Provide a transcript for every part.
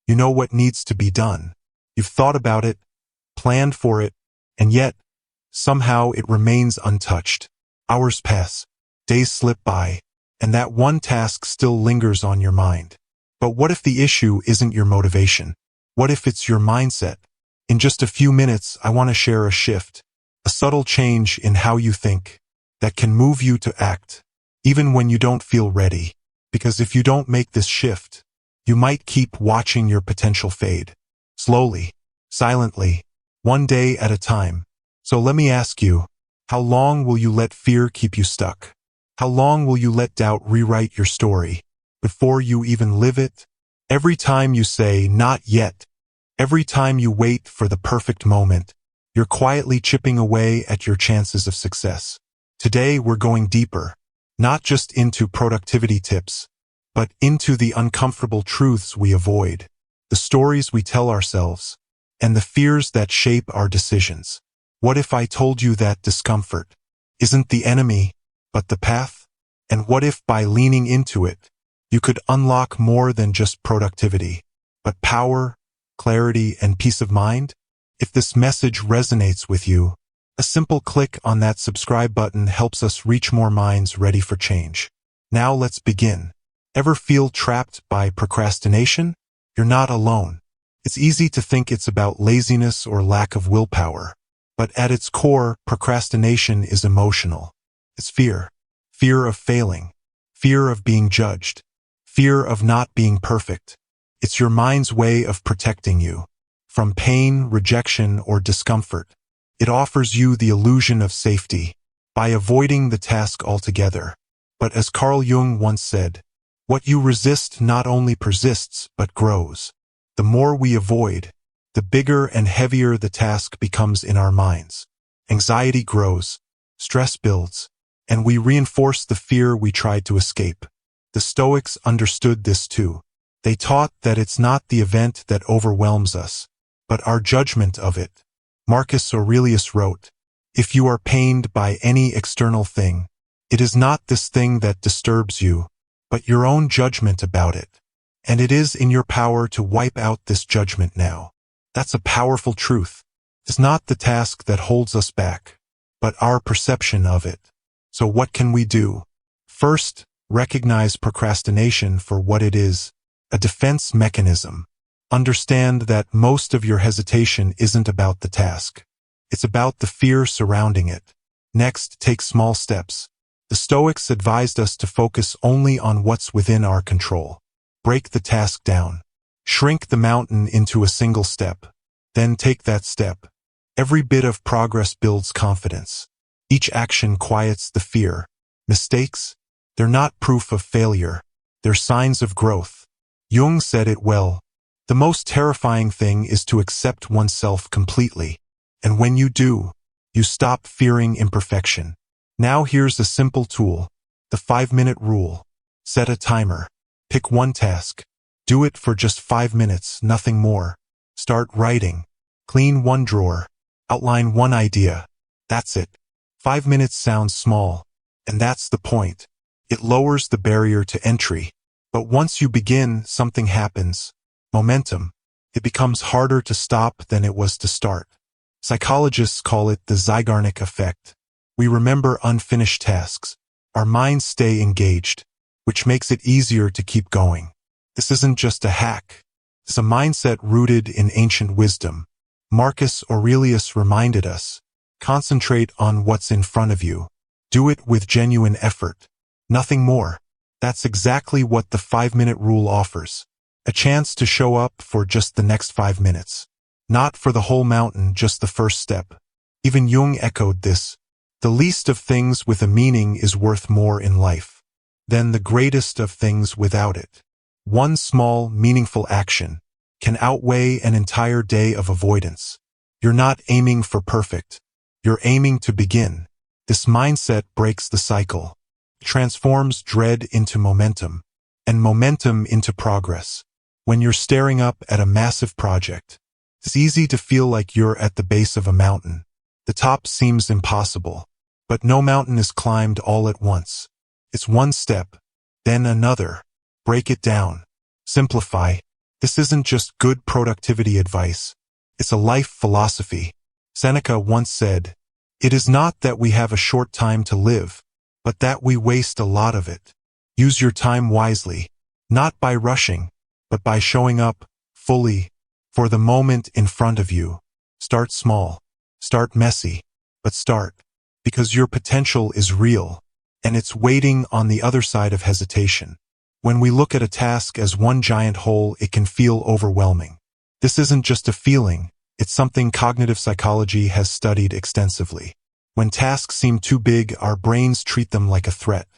You know what needs to be done. You've thought about it, planned for it, and yet, somehow it remains untouched. Hours pass, days slip by, and that one task still lingers on your mind. But what if the issue isn't your motivation? What if it's your mindset? In just a few minutes, I want to share a shift, a subtle change in how you think, that can move you to act, even when you don't feel ready. Because if you don't make this shift, you might keep watching your potential fade. Slowly, silently, one day at a time. So let me ask you, how long will you let fear keep you stuck? How long will you let doubt rewrite your story before you even live it? Every time you say, not yet, every time you wait for the perfect moment, you're quietly chipping away at your chances of success. Today we're going deeper, not just into productivity tips, but into the uncomfortable truths we avoid, the stories we tell ourselves, and the fears that shape our decisions. What if I told you that discomfort isn't the enemy, but the path? And what if by leaning into it, you could unlock more than just productivity, but power, clarity, and peace of mind? If this message resonates with you, a simple click on that subscribe button helps us reach more minds ready for change. Now let's begin. Ever feel trapped by procrastination? You're not alone. It's easy to think it's about laziness or lack of willpower, but at its core, procrastination is emotional. It's fear. Fear of failing. Fear of being judged. Fear of not being perfect. It's your mind's way of protecting you from pain, rejection, or discomfort. It offers you the illusion of safety by avoiding the task altogether. But as Carl Jung once said, what you resist not only persists, but grows. The more we avoid, the bigger and heavier the task becomes in our minds. Anxiety grows, stress builds, and we reinforce the fear we tried to escape. The Stoics understood this too. They taught that it's not the event that overwhelms us, but our judgment of it. Marcus Aurelius wrote, "If you are pained by any external thing, it is not this thing that disturbs you, but your own judgment about it. And it is in your power to wipe out this judgment now." That's a powerful truth. It's not the task that holds us back, but our perception of it. So what can we do? First, recognize procrastination for what it is, a defense mechanism. Understand that most of your hesitation isn't about the task. It's about the fear surrounding it. Next, take small steps. The Stoics advised us to focus only on what's within our control. Break the task down. Shrink the mountain into a single step. Then take that step. Every bit of progress builds confidence. Each action quiets the fear. Mistakes? They're not proof of failure. They're signs of growth. Jung said it well. The most terrifying thing is to accept oneself completely. And when you do, you stop fearing imperfection. Now here's a simple tool. The 5-minute rule. Set a timer. Pick one task. Do it for just 5 minutes, nothing more. Start writing. Clean one drawer. Outline one idea. That's it. 5 minutes sounds small, and that's the point. It lowers the barrier to entry. But once you begin, something happens. Momentum. It becomes harder to stop than it was to start. Psychologists call it the Zeigarnik effect. We remember unfinished tasks. Our minds stay engaged, which makes it easier to keep going. This isn't just a hack. It's a mindset rooted in ancient wisdom. Marcus Aurelius reminded us, concentrate on what's in front of you. Do it with genuine effort. Nothing more. That's exactly what the 5-minute rule offers. A chance to show up for just the next 5 minutes. Not for the whole mountain, just the first step. Even Jung echoed this. The least of things with a meaning is worth more in life than the greatest of things without it. One small, meaningful action can outweigh an entire day of avoidance. You're not aiming for perfect. You're aiming to begin. This mindset breaks the cycle. It transforms dread into momentum, and momentum into progress. When you're staring up at a massive project, it's easy to feel like you're at the base of a mountain. The top seems impossible, but no mountain is climbed all at once. It's one step, then another. Break it down. Simplify. This isn't just good productivity advice. It's a life philosophy. Seneca once said, "It is not that we have a short time to live, but that we waste a lot of it." Use your time wisely, not by rushing, but by showing up fully for the moment in front of you. Start small, start messy, but start, because your potential is real, and it's waiting on the other side of hesitation. When we look at a task as one giant whole, it can feel overwhelming. This isn't just a feeling, it's something cognitive psychology has studied extensively. When tasks seem too big, our brains treat them like a threat.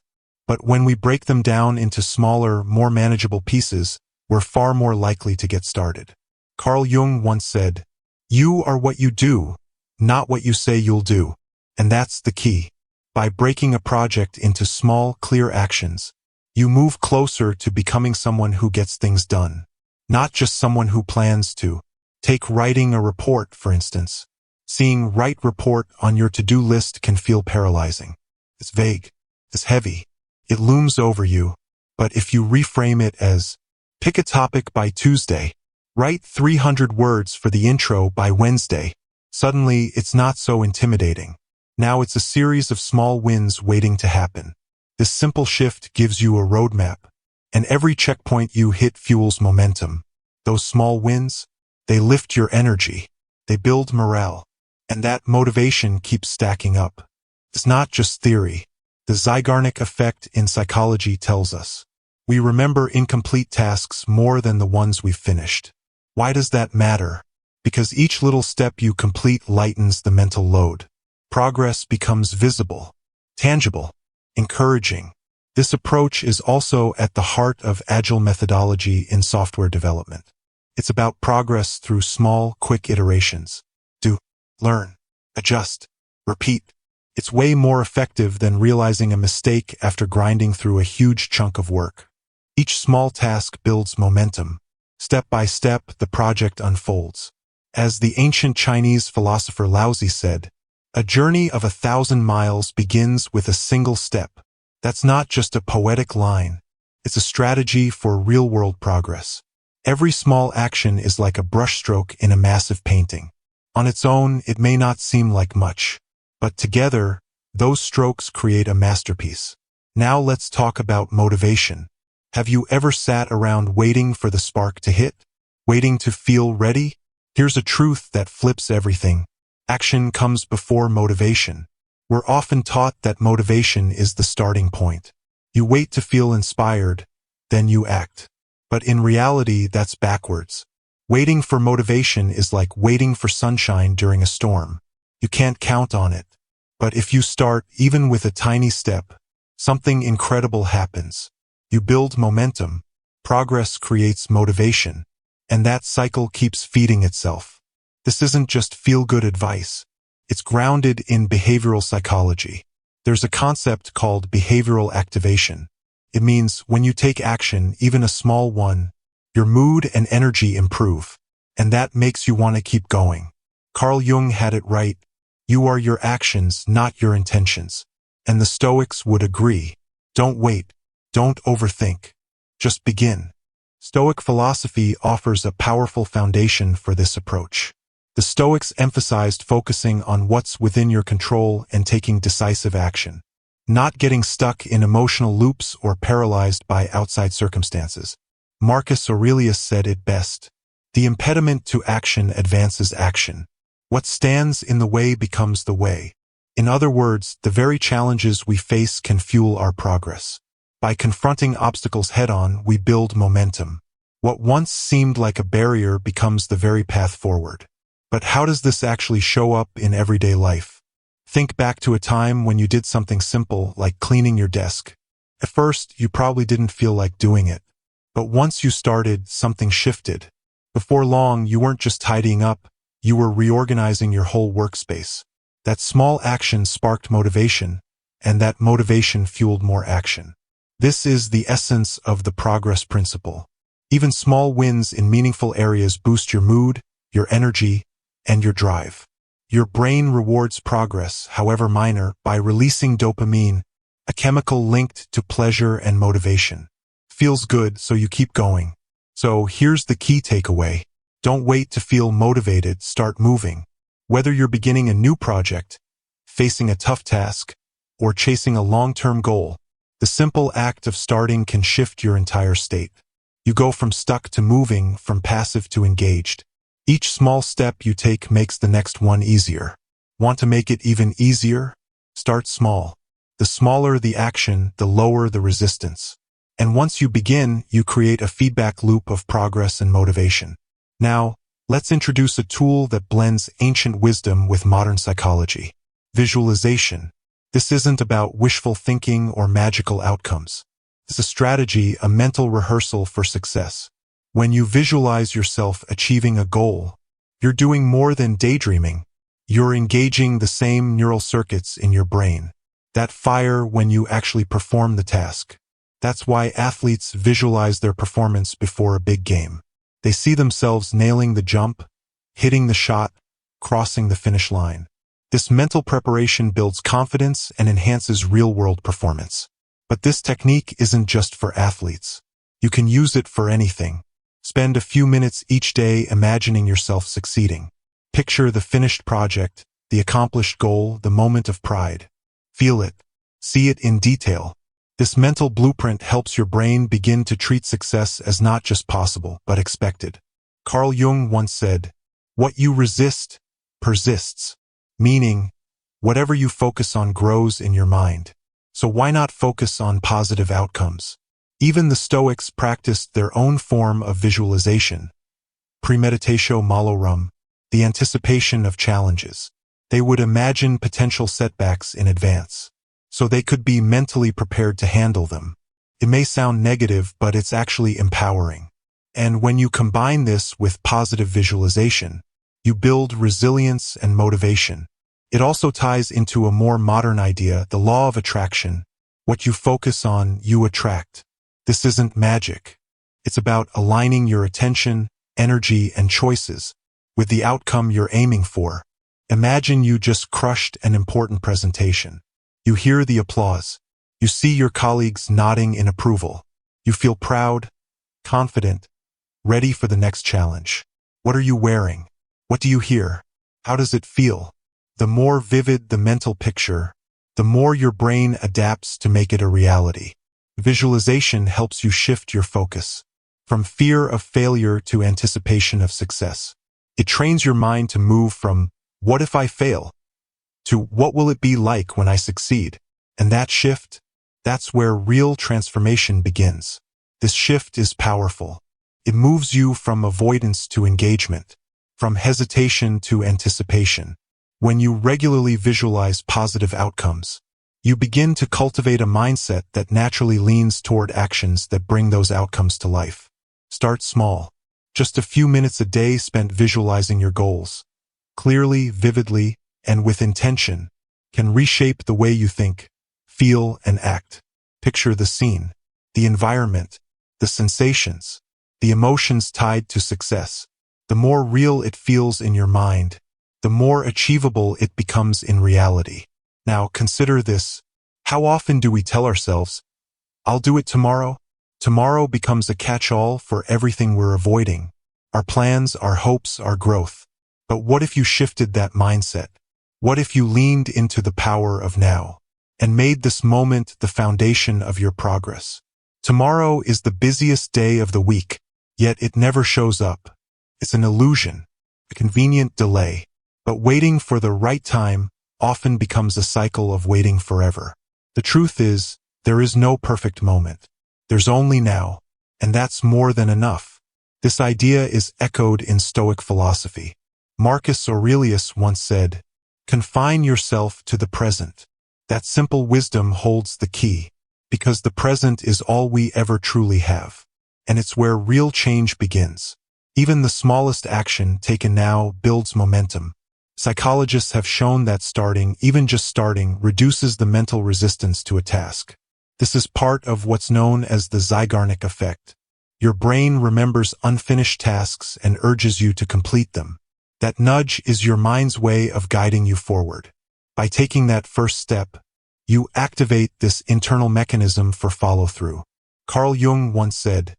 But when we break them down into smaller, more manageable pieces, we're far more likely to get started. Carl Jung once said, "You are what you do, not what you say you'll do." And that's the key. By breaking a project into small, clear actions, you move closer to becoming someone who gets things done, not just someone who plans to. Take writing a report, for instance. Seeing "write report" on your to-do list can feel paralyzing. It's vague. It's heavy. It looms over you. But if you reframe it as, pick a topic by Tuesday, write 300 words for the intro by Wednesday, suddenly it's not so intimidating. Now it's a series of small wins waiting to happen. This simple shift gives you a roadmap, and every checkpoint you hit fuels momentum. Those small wins, they lift your energy, they build morale, and that motivation keeps stacking up. It's not just theory. The Zeigarnik effect in psychology tells us we remember incomplete tasks more than the ones we've finished. Why does that matter? Because each little step you complete lightens the mental load. Progress becomes visible, tangible, encouraging. This approach is also at the heart of agile methodology in software development. It's about progress through small, quick iterations. Do, learn, adjust, repeat. It's way more effective than realizing a mistake after grinding through a huge chunk of work. Each small task builds momentum. Step by step, the project unfolds. As the ancient Chinese philosopher Laozi said, "A journey of 1,000 miles begins with a single step." That's not just a poetic line. It's a strategy for real-world progress. Every small action is like a brushstroke in a massive painting. On its own, it may not seem like much, but together, those strokes create a masterpiece. Now let's talk about motivation. Have you ever sat around waiting for the spark to hit? Waiting to feel ready? Here's a truth that flips everything. Action comes before motivation. We're often taught that motivation is the starting point. You wait to feel inspired, then you act. But in reality, that's backwards. Waiting for motivation is like waiting for sunshine during a storm. You can't count on it. But if you start, even with a tiny step, something incredible happens. You build momentum. Progress creates motivation. And that cycle keeps feeding itself. This isn't just feel-good advice. It's grounded in behavioral psychology. There's a concept called behavioral activation. It means when you take action, even a small one, your mood and energy improve. And that makes you want to keep going. Carl Jung had it right. You are your actions, not your intentions. And the Stoics would agree. Don't wait. Don't overthink. Just begin. Stoic philosophy offers a powerful foundation for this approach. The Stoics emphasized focusing on what's within your control and taking decisive action, not getting stuck in emotional loops or paralyzed by outside circumstances. Marcus Aurelius said it best. The impediment to action advances action. What stands in the way becomes the way. In other words, the very challenges we face can fuel our progress. By confronting obstacles head-on, we build momentum. What once seemed like a barrier becomes the very path forward. But how does this actually show up in everyday life? Think back to a time when you did something simple, like cleaning your desk. At first, you probably didn't feel like doing it. But once you started, something shifted. Before long, you weren't just tidying up, you were reorganizing your whole workspace. That small action sparked motivation, and that motivation fueled more action. This is the essence of the progress principle. Even small wins in meaningful areas boost your mood, your energy, and your drive. Your brain rewards progress, however minor, by releasing dopamine, a chemical linked to pleasure and motivation. Feels good, so you keep going. So here's the key takeaway. Don't wait to feel motivated, start moving. Whether you're beginning a new project, facing a tough task, or chasing a long-term goal, the simple act of starting can shift your entire state. You go from stuck to moving, from passive to engaged. Each small step you take makes the next one easier. Want to make it even easier? Start small. The smaller the action, the lower the resistance. And once you begin, you create a feedback loop of progress and motivation. Now, let's introduce a tool that blends ancient wisdom with modern psychology. Visualization. This isn't about wishful thinking or magical outcomes. It's a strategy, a mental rehearsal for success. When you visualize yourself achieving a goal, you're doing more than daydreaming. You're engaging the same neural circuits in your brain that fire when you actually perform the task. That's why athletes visualize their performance before a big game. They see themselves nailing the jump, hitting the shot, crossing the finish line. This mental preparation builds confidence and enhances real-world performance. But this technique isn't just for athletes. You can use it for anything. Spend a few minutes each day imagining yourself succeeding. Picture the finished project, the accomplished goal, the moment of pride. Feel it. See it in detail. This mental blueprint helps your brain begin to treat success as not just possible, but expected. Carl Jung once said, "What you resist, persists." Meaning, whatever you focus on grows in your mind. So why not focus on positive outcomes? Even the Stoics practiced their own form of visualization. Premeditatio malorum, the anticipation of challenges. They would imagine potential setbacks in advance, so they could be mentally prepared to handle them. It may sound negative, but it's actually empowering. And when you combine this with positive visualization, you build resilience and motivation. It also ties into a more modern idea, the law of attraction. What you focus on, you attract. This isn't magic. It's about aligning your attention, energy, and choices with the outcome you're aiming for. Imagine you just crushed an important presentation. You hear the applause. You see your colleagues nodding in approval. You feel proud, confident, ready for the next challenge. What are you wearing? What do you hear? How does it feel? The more vivid the mental picture, the more your brain adapts to make it a reality. Visualization helps you shift your focus from fear of failure to anticipation of success. It trains your mind to move from "what if I fail" to "what will it be like when I succeed?" And that shift, that's where real transformation begins. This shift is powerful. It moves you from avoidance to engagement, from hesitation to anticipation. When you regularly visualize positive outcomes, you begin to cultivate a mindset that naturally leans toward actions that bring those outcomes to life. Start small. Just a few minutes a day spent visualizing your goals, clearly, vividly, and with intention, can reshape the way you think, feel, and act. Picture the scene, the environment, the sensations, the emotions tied to success. The more real it feels in your mind, the more achievable it becomes in reality. Now consider this. How often do we tell ourselves, "I'll do it tomorrow"? Tomorrow becomes a catch-all for everything we're avoiding. Our plans, our hopes, our growth. But what if you shifted that mindset? What if you leaned into the power of now and made this moment the foundation of your progress? Tomorrow is the busiest day of the week, yet it never shows up. It's an illusion, a convenient delay. But waiting for the right time often becomes a cycle of waiting forever. The truth is, there is no perfect moment. There's only now, and that's more than enough. This idea is echoed in Stoic philosophy. Marcus Aurelius once said, "Confine yourself to the present." That simple wisdom holds the key, because the present is all we ever truly have, and it's where real change begins. Even the smallest action taken now builds momentum. Psychologists have shown that even just starting, reduces the mental resistance to a task. This is part of what's known as the Zeigarnik effect. Your brain remembers unfinished tasks and urges you to complete them. That nudge is your mind's way of guiding you forward. By taking that first step, you activate this internal mechanism for follow-through. Carl Jung once said,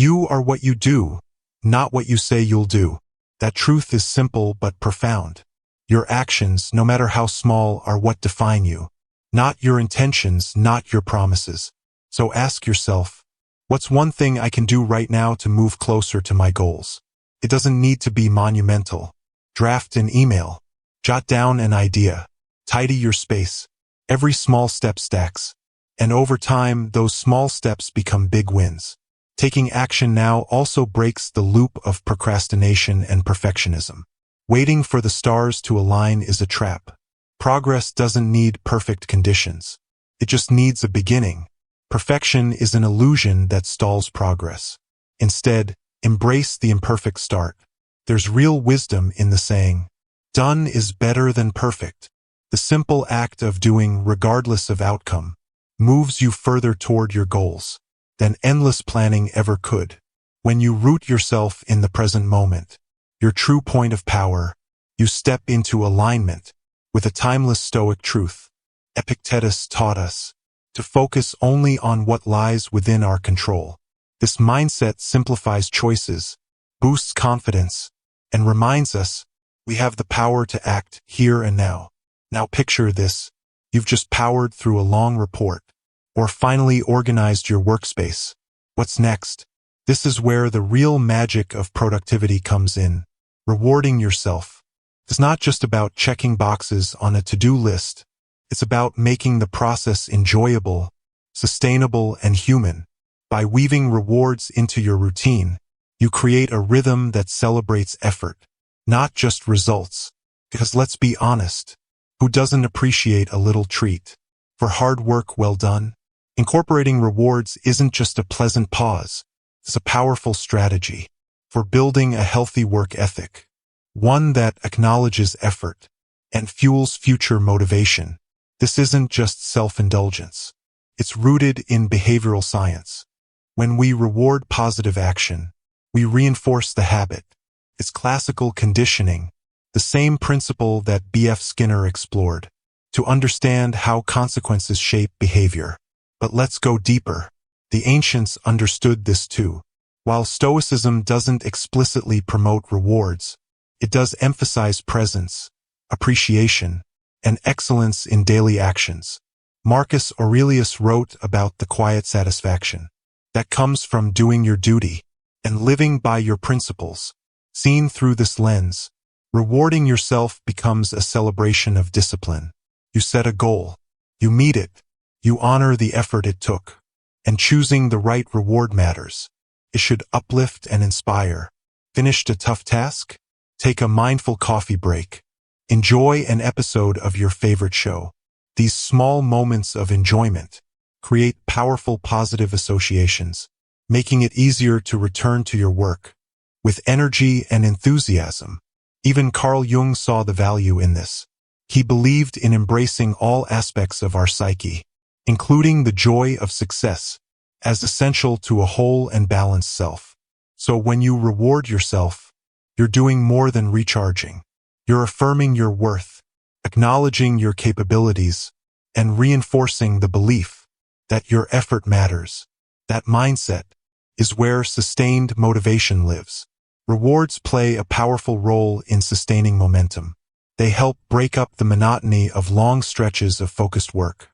You are what you do, not what you say you'll do. That truth is simple but profound. Your actions, no matter how small, are what define you. Not your intentions, not your promises. So ask yourself, what's one thing I can do right now to move closer to my goals? It doesn't need to be monumental. Draft an email. Jot down an idea. Tidy your space. Every small step stacks. And over time, those small steps become big wins. Taking action now also breaks the loop of procrastination and perfectionism. Waiting for the stars to align is a trap. Progress doesn't need perfect conditions. It just needs a beginning. Perfection is an illusion that stalls progress. Instead, embrace the imperfect start. There's real wisdom in the saying, "Done is better than perfect." The simple act of doing, regardless of outcome, moves you further toward your goals than endless planning ever could. When you root yourself in the present moment, your true point of power, you step into alignment with a timeless Stoic truth. Epictetus taught us to focus only on what lies within our control. This mindset simplifies choices, boosts confidence, and reminds us we have the power to act here and now. Now picture this. You've just powered through a long report, or finally organized your workspace. What's next? This is where the real magic of productivity comes in. Rewarding yourself. It's not just about checking boxes on a to-do list. It's about making the process enjoyable, sustainable, and human. By weaving rewards into your routine, you create a rhythm that celebrates effort, not just results. Because let's be honest, who doesn't appreciate a little treat for hard work well done? Incorporating rewards isn't just a pleasant pause. It's a powerful strategy for building a healthy work ethic, one that acknowledges effort and fuels future motivation. This isn't just self-indulgence. It's rooted in behavioral science. When we reward positive action, we reinforce the habit. It's classical conditioning, the same principle that B.F. Skinner explored, to understand how consequences shape behavior. But let's go deeper. The ancients understood this too. While Stoicism doesn't explicitly promote rewards, it does emphasize presence, appreciation, and excellence in daily actions. Marcus Aurelius wrote about the quiet satisfaction that comes from doing your duty and living by your principles. Seen through this lens, rewarding yourself becomes a celebration of discipline. You set a goal, you meet it, you honor the effort it took, and choosing the right reward matters. It should uplift and inspire. Finished a tough task? Take a mindful coffee break. Enjoy an episode of your favorite show. These small moments of enjoyment create powerful positive associations, making it easier to return to your work with energy and enthusiasm. Even Carl Jung saw the value in this. He believed in embracing all aspects of our psyche, including the joy of success, as essential to a whole and balanced self. So when you reward yourself, you're doing more than recharging. You're affirming your worth, acknowledging your capabilities, and reinforcing the belief that your effort matters. That mindset is where sustained motivation lives. Rewards play a powerful role in sustaining momentum. They help break up the monotony of long stretches of focused work,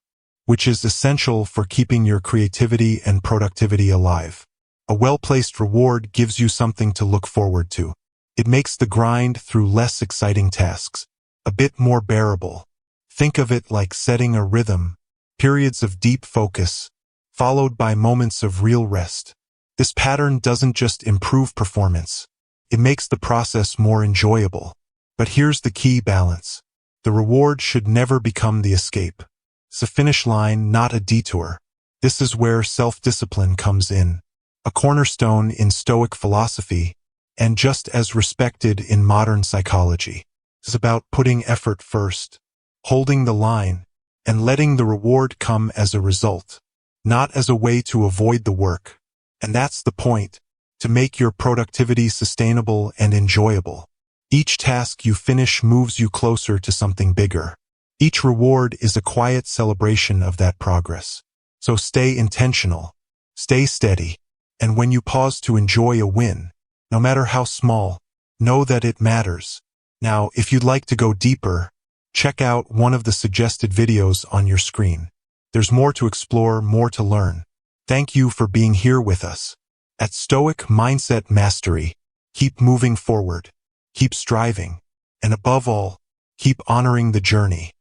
which is essential for keeping your creativity and productivity alive. A well-placed reward gives you something to look forward to. It makes the grind through less exciting tasks a bit more bearable. Think of it like setting a rhythm, periods of deep focus, followed by moments of real rest. This pattern doesn't just improve performance, it makes the process more enjoyable. But here's the key balance. The reward should never become the escape. It's a finish line, not a detour. This is where self-discipline comes in, a cornerstone in Stoic philosophy, and just as respected in modern psychology. It's about putting effort first, holding the line, and letting the reward come as a result, not as a way to avoid the work. And that's the point, to make your productivity sustainable and enjoyable. Each task you finish moves you closer to something bigger. Each reward is a quiet celebration of that progress. So stay intentional, stay steady, And when you pause to enjoy a win, no matter how small, know that it matters. Now, if you'd like to go deeper, check out one of the suggested videos on your screen. There's more to explore, more to learn. Thank you for being here with us. At Stoic Mindset Mastery, keep moving forward, keep striving, and above all, keep honoring the journey.